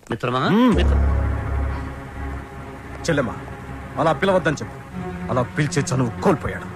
మిత్రమా చెల్లెమ్మా అలా పిలవద్దని చెప్పు. అలా పిలిచే చనువు కోల్పోయాడు.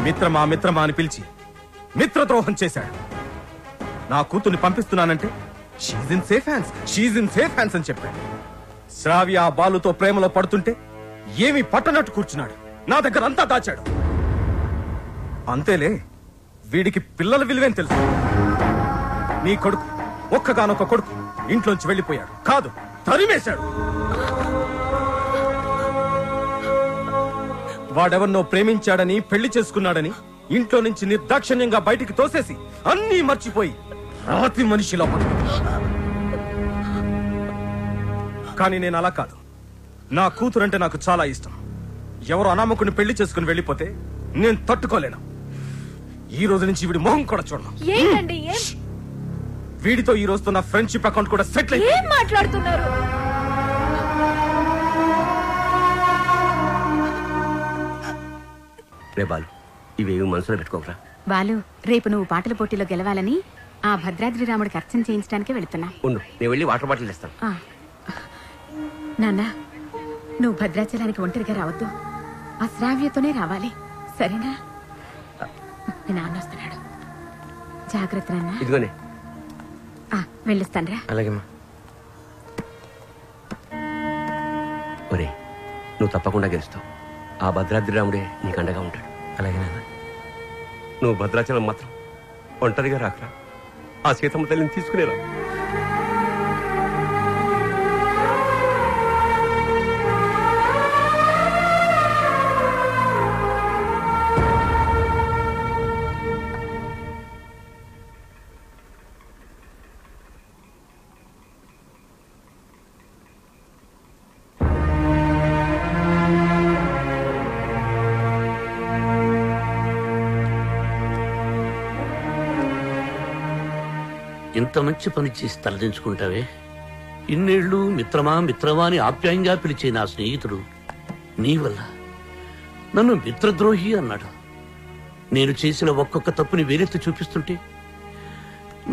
మిత్రమా మిత్రమా అని పిలిచి మిత్రద్రోహం చేశాడు. నా కూతుర్ని పంపిస్తున్నానంటే షీజ్ ఇన్ సేఫ్ హ్యాండ్స్ అని చెప్పాడు. శ్రావ్య ఆ బాలుతో ప్రేమలో పడుతుంటే ఏమీ పట్టనట్టు కూర్చున్నాడు. నా దగ్గర అంతా దాచాడు. అంతేలే, వీడికి పిల్లల విలువేం తెలుసు. నీ కొడుకు ఒక్కగానొక్క కొడుకు ఇంట్లోంచి వెళ్ళిపోయాడు కాదు, తరిమేశాడు. వాడెవరినో ప్రేమించాడని పెళ్లి చేసుకున్నాడని ఇంట్లో నుంచి నిర్దాక్షిణ్యంగా బయటికి తోసేసి అన్నీ మర్చిపోయి రాతి మనిషిలా కానీ నేను అలా కాదు. నా కూతురంటే నాకు చాలా ఇష్టం. ఎవరు అనామకుని పెళ్లి చేసుకుని వెళ్ళిపోతే నేను తట్టుకోలేను. ఈ రోజు నుంచి వీడి మొహం కూడా చూడను. వీడితో ఈ రోజుతో నా ఫ్రెండ్షిప్ అకౌంట్ కూడా సెటిల్ అయ్యింది. ఏం మాట్లాడుతున్నారు? రే బాలు, ఇవేవి మనసులో పెట్టుకోకరా. బాలు, రేపు నువ్వు పాటల పోటీలో గెలవాలని ఆ భద్రాద్రి రాముడికి అర్చన చేయించడానికి వెళుతున్నా. ఉండు, నేను వెళ్ళి వాటర్ బాటిల్ ఇస్తాను. నాన్న, నువ్వు భద్రాచలానికి ఒంటరిగా రావద్దు. ఆ శ్రావ్యతోనే రావాలి, సరేనా? మీ నాన్న వస్తున్నాడు, జాగ్రత్త నాన్న. ఇదిగోనే వెళ్ళిస్తానరా. అలాగేమ్మా. ఒరే, నువ్వు తప్పకుండా గెలుస్తావు. ఆ భద్రాద్రి రాముడే నీకు అండగా ఉంటాడు. అలాగే నాన్న. నువ్వు భద్రాచలం మాత్రం ఒంటరిగా రాకరా. ఆ సీతమ్మ తల్లిని తీసుకునేరా. ఇంత మంచి పని చేసి తలదించుకుంటావే. ఇన్నేళ్లు మిత్రమా మిత్రమా అని ఆప్యాయంగా పిలిచే నా స్నేహితుడు నీ వల్ల నన్ను మిత్రద్రోహి అన్నాడు. నేను చేసిన ఒక్కొక్క తప్పుని వేరెత్తి చూపిస్తుంటే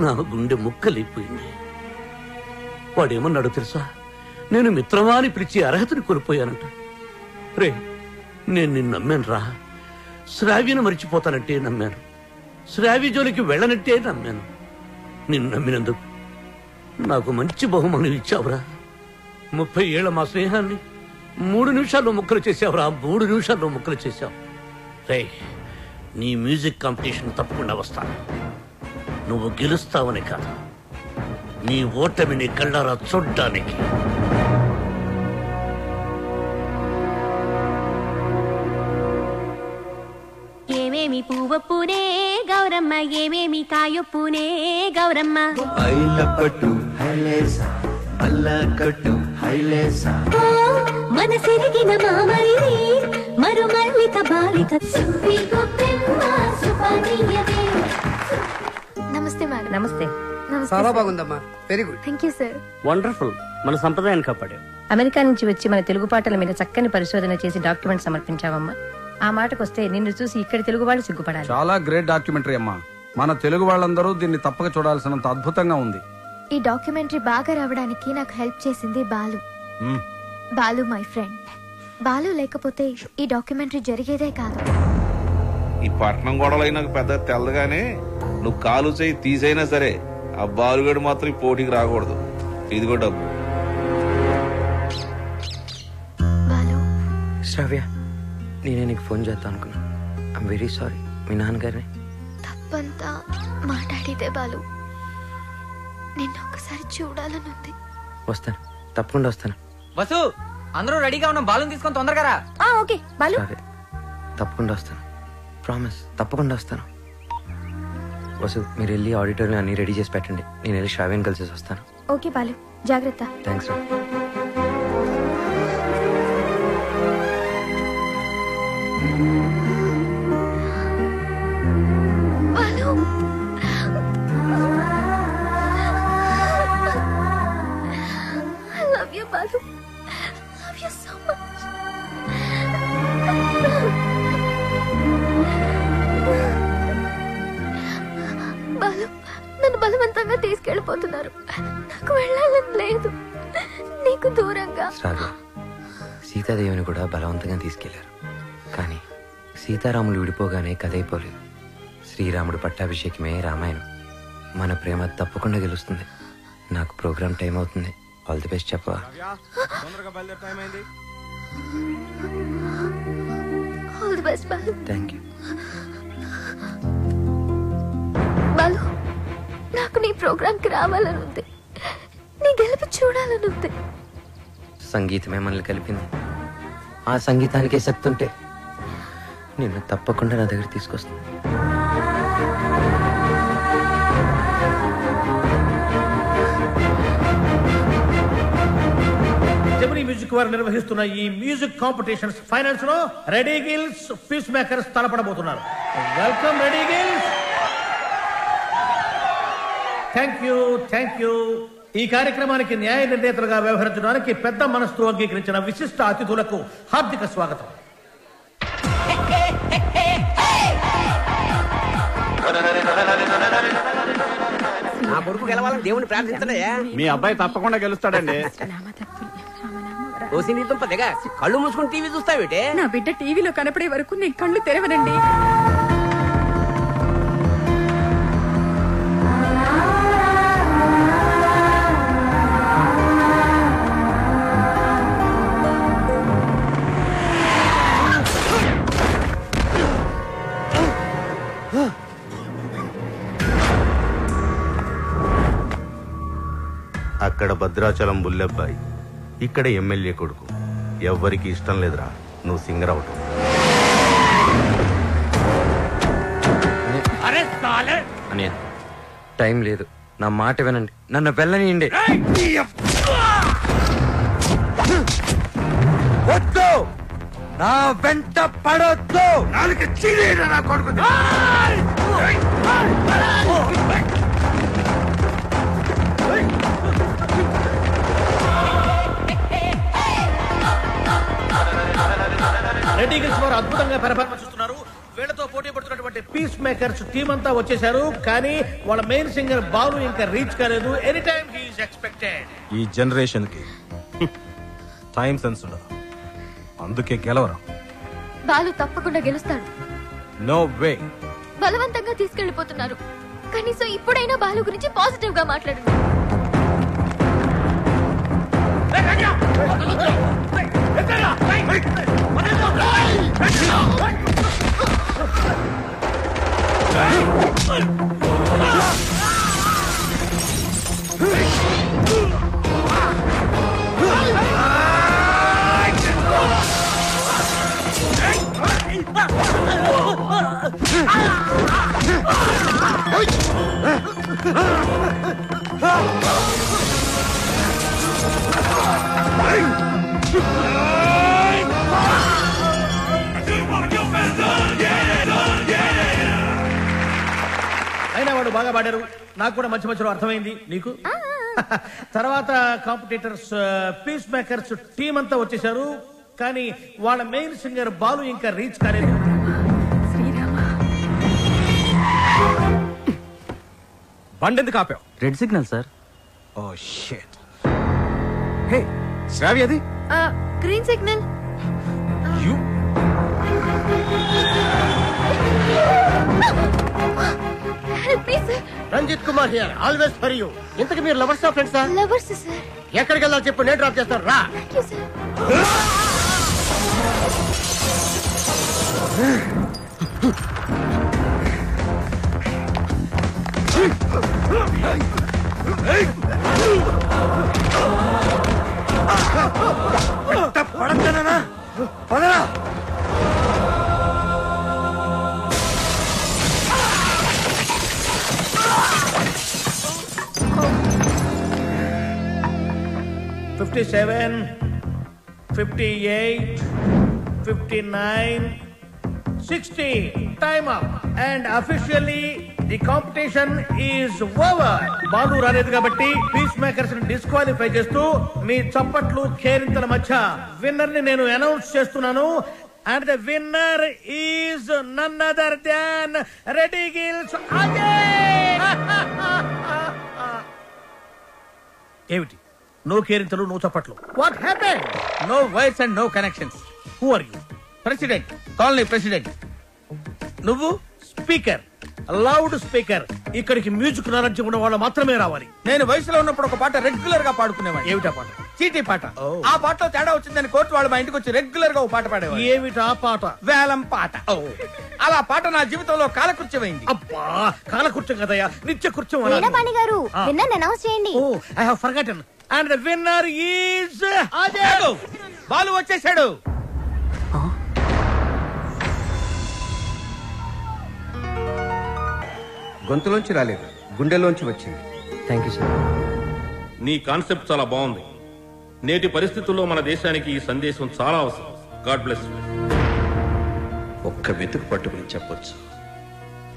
నా గుండె ముక్కలైపోయింది. వాడేమన్నాడో తెలుసా? నేను మిత్రమా అని పిలిచే అర్హతని కోల్పోయానంట. రే, నేను నిన్ను నమ్మాను రా. శ్రావ్యను మరిచిపోతానంటే నమ్మాను. శ్రావ్య జోలికి వెళ్ళనంటే నమ్మాను. నిన్ను నమ్మినందుకు నాకు మంచి బహుమానం ఇచ్చావురా. 30 ఏళ్ల మా స్నేహాన్ని 3 నిమిషాల్లో ముక్కలు చేసావురా. 3 నిమిషాల్లో ముక్కలు చేశావు. రే, నీ మ్యూజిక్ కాంపిటీషన్ తప్పకుండా వస్తాను. నువ్వు గెలుస్తావని కాదు, నీ ఓటమిని కళ్ళారా చూడ్డానికి. ఏమేమి పువ్వొప్పునే గౌరమ్మ, ఏమేమి కాయొప్పునే గౌరమ్మ. మనసిరిగిన మామరిది మరుమల్లిక బాలిక. నమస్తే మేడం. నమస్తే. చాలా బాగుందమ్మా. Very good. Thank you sir. Wonderful. మన సంప్రదాయాన్ని కాపాడావు. అమెరికా నుంచి వచ్చి మన తెలుగు పాటల మీద చక్కని పరిశోధన చేసి డాక్యుమెంట్ సమర్పించావమ్మా. ఆ మాటకొస్తే నిన్ను చూసి ఇక్కడి తెలుగు వాళ్ళు సిగ్గుపడాలి. చాలా గ్రేట్ డాక్యుమెంటరీ అమ్మా. మన తెలుగు వాళ్ళందరూ దీన్ని తప్పక చూడాల్సినంత అద్భుతంగా ఉంది. ఈ డాక్యుమెంటరీ బాగా రావడానికి నాకు హెల్ప్ చేసింది బాలు. Balu my friend. బాలు లేకపోతే ఈ డాక్యుమెంటరీ జరిగేదే కాదు. ఈ పట్నం గొడవలు నాకు పెద్ద తెల్లగానే నువ్వు కాలు చేయి తీసైనా సరే ఆ బాలుగడు మాత్రం ఈ పోటీకి రాకూడదు. ఇదిగో డబ్బు. బాలు, శ్రావ్య, నేనే నీకు ఫోన్ చేద్దాం అనుకున్నా. I'm very sorry. మీ నాన్నగారిని తప్పంతా మాట్లాడితే బాలు. నిన్ను ఒకసారి చూడాలనుంది. వస్తాను, తప్పకుండా వస్తాను. వసు, అందరూ రెడీగా ఉన్నాం. బాలుని తీసుకొని తొందరగా రా. ఓకే బాలు. తప్పకుండా వస్తాను. ప్రామిస్, తప్పకుండా వస్తాను. వసు, మీరు వెళ్ళి ఆడిటోరియం అన్ని రెడీ చేసి పెట్టండి. నేను వెళ్ళి శ్రావ్యని కలిసి వస్తాను. ఓకే బాలు, జాగ్రత్త. థ్యాంక్స్ రా. Balu, I love you, Balu. Love you so much. Balu, నన్ను బలవంతంగా తీసుకెళ్ళి తీసుకెళ్ళిపోతున్నారు. నాకు వెళ్ళాలని లేదు. నీకు దూరంగా. సీతాదేవిని కూడా బలవంతంగా తీసుకెళ్లారు. కానీ సీతారాములు విడిపోగానే కథ అయిపోలేదు. శ్రీరాముడు పట్టాభిషేకమే రామాయణం. మన ప్రేమ తప్పకుండా గెలుస్తుంది. నాకు ప్రోగ్రామ్ టైం అవుతుంది. ఆల్ ది బెస్ట్ చెప్పవా? All the best Balu. Thank you Balu. నాకు నీ ప్రోగ్రామ్ కి రావాలని ఉంది. నీ గెలుపు చూడాలని ఉంది. సంగీతమే మనల్ని కలిపింది. ఆ సంగీతానికే శక్తి ఉంటే నిన్ను తప్పకుండా నా దగ్గర తీసుకొస్తాను. జెమినీ మ్యూజిక్ వారు నిర్వహిస్తున్న ఈ మ్యూజిక్ కాంపిటీషన్స్ ఫైనల్స్ లో రెడీ గిల్స్, పీస్ మేకర్స్ తలపడబోతున్నారు. Welcome ready girls. Thank you. ఈ కార్యక్రమానికి న్యాయ నిర్ణేతలుగా వ్యవహరించడానికి పెద్ద మనస్సు అంగీకరించిన విశిష్ట అతిథులకు హార్దిక స్వాగతం. నా కొడుకు గెలవాలని దేవుని ప్రార్థించడయ్యా. మీ అబ్బాయి తప్పకుండా గెలుస్తాడండి. ఓసి నీ దుంప దిగ. కళ్ళు మూసుకుని టీవీ చూస్తావేటే? నా బిడ్డ టీవీలో కనపడే వరకు నేను కళ్ళు తెరవనండి. అక్కడ భద్రాచలం బుల్లెబ్బాయి, ఇక్కడ ఎమ్మెల్యే కొడుకు. ఎవ్వరికి ఇష్టం లేదురా నువ్వు సింగర్ అవటం. అనే టైం లేదు. నా మాట వినండి. నన్ను వెళ్ళనియండి. వద్దు, నా వెంట పడొద్దు. నా కొడుకు రెడీ గిల్స్ వారు అద్భుతంగా పెర్ఫార్మెన్స్ ఇస్తున్నారు. వీళ్ళతో పోటీ పడుతున్నటువంటి పీస్ మేకర్స్ టీం అంతా వచ్చేసారు. కానీ వాళ్ళ మెయిన్ సింగర్ బాలు ఇంకా రీచ్ కాలేదు. Any time he is expected. ఈ జనరేషన్ కి టైం సెన్స్ ఉండదు, అందుకే గెలవరు. బాలు తప్పకుండా గెలుస్తాడు. No way. బలవంతంగా తీసుకెళ్లిపోతున్నారు. కనీసం ఇప్పుడైనా బాలు గురించి పాజిటివ్ గా మాట్లాడండి. అయినా వాడు బాగా పాడారు. నాకు కూడా మంచి మధ్యలో అర్థమైంది. నీకు తర్వాత కాంపిటీటర్స్ పీస్ మేకర్స్ టీం అంతా వచ్చేసారు. కానీ వాళ్ళ మెయిన్ సింగర్ బాలు ఇంకా రీచ్ కాలేదు. బండెందుకు ఆపావు? Red signal sir. Oh shit. Hey Sravya, అది green signal. Ranjith Kumar here, always for you. ఇంతకు మీరు లవర్స్ ఆ ఫ్రెండ్సా? Lovers sir. ఎక్కడికి వెళ్ళాలి చెప్పు, నేను డ్రాప్ చేస్తాను. రా. Thank you sir. పడతానా? పదరా. $57, $58, $59, $60. Time up. And officially the competition is over. Balu రాలేదు కాబట్టి పీస్ మేకర్స్ ని డిస్క్వాలిఫై చేస్తూ మీ చప్పట్లు కేరింతల మధ్య విన్నర్ ని నేను అనౌన్స్ చేస్తున్నాను. And the winner is none other than Reddy Gills again. ఏమిటి? నో కేరింతలు, నో చప్పట్లు. What happen? No wires and no connections. Who are you? President, colony president. నువ్వు స్పీకర్, లౌడ్ స్పీకర్. ఇక్కడికి మ్యూజిక్ నాలెడ్జ్ ఉన్న వాళ్ళు మాత్రమే రావాలి. నేను వయసులో ఉన్నప్పుడు ఒక పాట రెగ్యులర్ గా పాడుకునేవాడిని. ఏమిటా పాట? చీటీ పాట. ఆ పాటలో తేడా వచ్చిందని కోర్టు వాళ్ళు మా ఇంటికి వచ్చి రెగ్యులర్ గా ఒక పాట పాడేవారు. ఏమిటా పాట? వేలం పాట. అలా పాట నా జీవితంలో కాలకృత్యమైంది. అబ్బా, కాలకృత్యం కదయ్యా, నిత్య కృత్యం. వీణపాణి గారు, విన్నర్ అనౌన్స్ చేయండి. Oh, I have forgotten. And the winner is Ajay. Balu వచ్చేసాడు. గొంతులోంచి రాలేదు, గుండెలోంచి వచ్చింది. Thank you sir. నీ కాన్సెప్ట్ చాలా బాగుంది. నేటి పరిస్థితుల్లో మన దేశానికి ఈ సందేశం చాలా అవసరం. God bless you. ఒక్క మెతుకు పట్టుకుని చెప్పొచ్చు,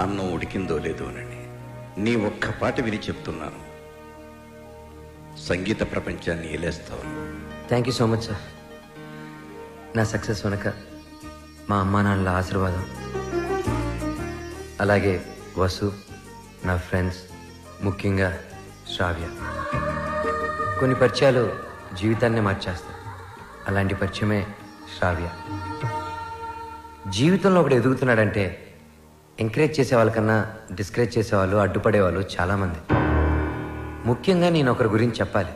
అన్నం ఉడికిందో లేదో అని. నీ ఒక్క పాట విని చెప్తున్నాను, సంగీత ప్రపంచాన్ని ఏలేస్తావు. Thank you so much sir. నా సక్సెస్ వెనక మా అమ్మా నాన్నల ఆశీర్వాదం, అలాగే వసు, నా ఫ్రెండ్స్, ముఖ్యంగా శ్రావ్య. కొన్ని పరిచయాలు జీవితాన్ని మార్చేస్తాయి. అలాంటి పరిచయమే శ్రావ్య. జీవితంలో ఒకడు ఎదుగుతున్నాడంటే ఎంకరేజ్ చేసే వాళ్ళకన్నా డిస్కరేజ్ చేసేవాళ్ళు, అడ్డుపడేవాళ్ళు చాలామంది. ముఖ్యంగా నేను ఒకరి గురించి చెప్పాలి.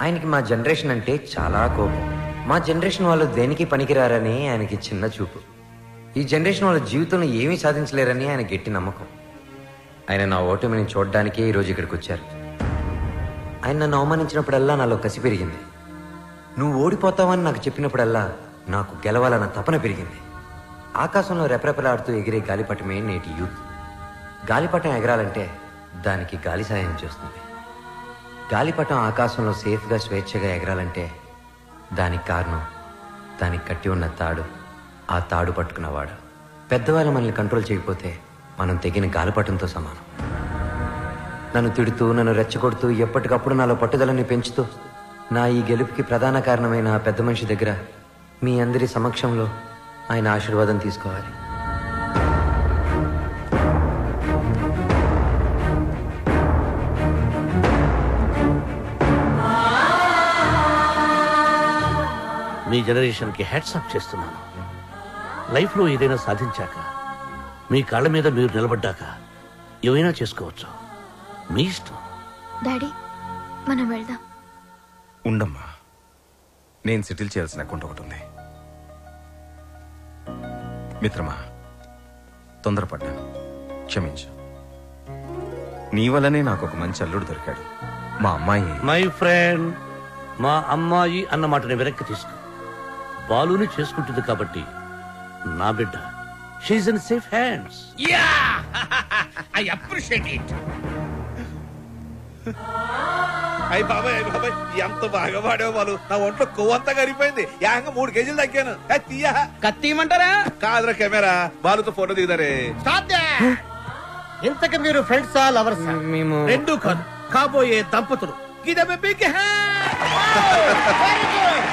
ఆయనకి మా జనరేషన్ అంటే చాలా కోపం. మా జనరేషన్ వాళ్ళు దేనికి పనికిరారని ఆయనకి చిన్న చూపు. ఈ జనరేషన్ వాళ్ళ జీవితంలో ఏమీ సాధించలేరని ఆయన గట్టి నమ్మకం. ఆయన నా ఓటమిని చూడడానికే ఈరోజు ఇక్కడికి వచ్చారు. ఆయన నన్ను అవమానించినప్పుడల్లా నాలో కసి పెరిగింది. నువ్వు ఓడిపోతావని నాకు చెప్పినప్పుడల్లా నాకు గెలవాలన్న తపన పెరిగింది. ఆకాశంలో రెపరెపలాడుతూ ఎగిరే గాలిపటమే నేటి యూత్. గాలిపటం ఎగరాలంటే దానికి గాలి సాయం చేస్తుంది. గాలిపటం ఆకాశంలో సేఫ్గా స్వేచ్ఛగా ఎగరాలంటే దానికి కారణం దానికి కట్టి ఉన్న తాడు, ఆ తాడు పట్టుకున్నవాడు. పెద్దవాళ్ళు మనల్ని కంట్రోల్ చేయకపోతే మనం తెగిన గాలిపటంతో సమానం. నన్ను తిడుతూ, నన్ను రెచ్చగొడుతూ, ఎప్పటికప్పుడు నాలో పట్టుదలని పెంచుతూ నా ఈ గెలుపుకి ప్రధాన కారణమైన ఆ పెద్ద మనిషి దగ్గర మీ అందరి సమక్షంలో ఆయన ఆశీర్వాదం తీసుకోవాలి. మీ జనరేషన్కి హ్యాట్స్ ఆఫ్ చేస్తున్నాను. లైఫ్లో ఏదైనా సాధించాక, మీ కాళ్ళ మీద మీరు నిలబడ్డాక ఏవైనా చేసుకోవచ్చు. మీ ఇష్టం. డాడీ, మనం వెళ్దాం. ఉండమ్మా, నేను సెటిల్ చేయాల్సిన అకౌంట్ ఒకటి ఉంది. మిత్రమా, తొందరపడ్డాను, క్షమించు. నీ వల్లనే నాకు ఒక మంచి అల్లుడు దొరికాడు. మా అమ్మాయి. మై ఫ్రెండ్, మా అమ్మాయి అన్న మాటని వెనక్కి తీసుకో. బాలుని చేసుకుంటుంది కాబట్టి నా బిడ్డ. She is in safe hands. Yeah, I appreciate it. అయ్యి బాబాయ్, అయ్యి బాబాయ్, ఎంత బాగా పాడావు బాలు. నా ఒంట్లో కొవ్వంతా కరిగిపోయింది. ఏకంగా 3 కేజీలు తగ్గాను. తీయా, కత్తిమంటారా? కాదురా కెమెరా, బాలుతో ఫోటో దిగుతారే. ఇంతకు మీరు ఫ్రెండ్సా, లవర్సా? మేము రెండు కాదు, కాబోయే దంపతులు. Give them a big hand. Very good.